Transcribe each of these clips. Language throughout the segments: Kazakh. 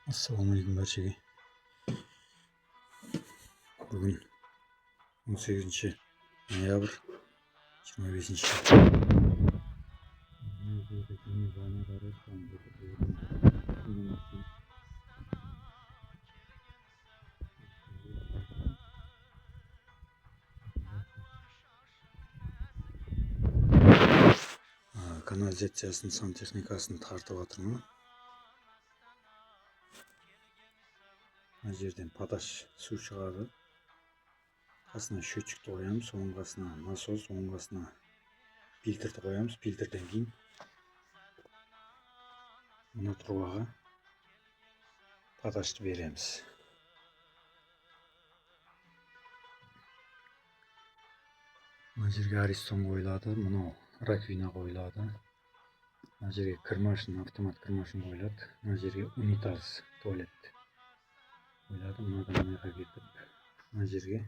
Assalamualaikum barchaga. Bugun 18-noyabr 2025-yil. Kanalizatsiyasının santexnikasını tartып атырмын. Мына жерден поташ су шығады. Қасына счетчикті қоямыз, оның қасына насос, оның қасына фильтрді қоямыз. Фильтрден кейін мына трубаға поташты береміз. Мына жерге аристон қойылады, мынау раковина қойылады. Мына жерге кірмашын, автомат кірмашын қойылады. Мына жерге унитаз, туалет қойылады. Мынадан мынаға кетіп, мына жерге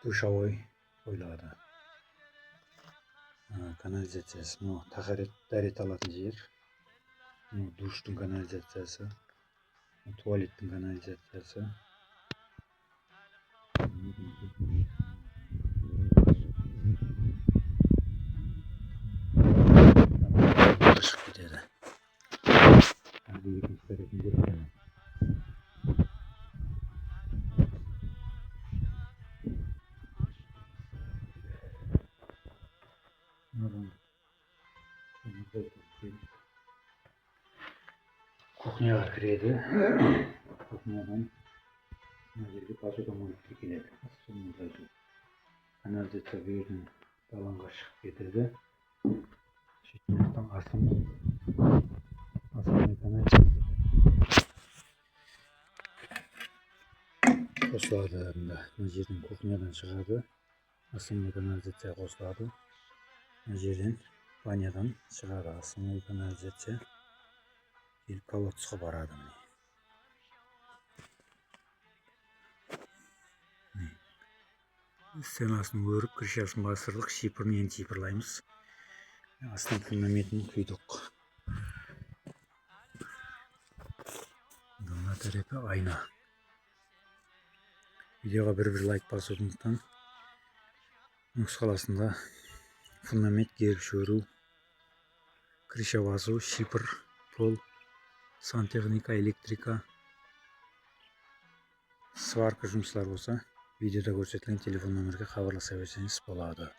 душевой қойылады. Канализациясы, мынау тақарет, дәрет алатын жер. Мынау душтың канализациясы, туалеттің канализациясы. Шығып кетеді. Кухняға кіреді. Кухнядан мына жерге посудомоечке келеді. Канализация bu yerden далаңға шығып кетеді. Шетінен асылмай канализация қосылады. Мына жерден кухнядан шығады. Асылмай канализация қосылады. Мына жерден банядан шығады. Асылмай канализация келіп колодцқа барады. Стенасын өріп, крышасын бастырдық, шипырын енді шипырлаймыз. Астын фундаментін құйдық. Мына тарапы айна. Видеоға бір лайк басуыңыздан нұсқаласында фундамент, герш өру, крыша басу, шипыр, пол, сантехника, электрика, сварка жұмыстар болса, видеода көрсетілген телефон нөмірге хабарласа берсеңіз болады.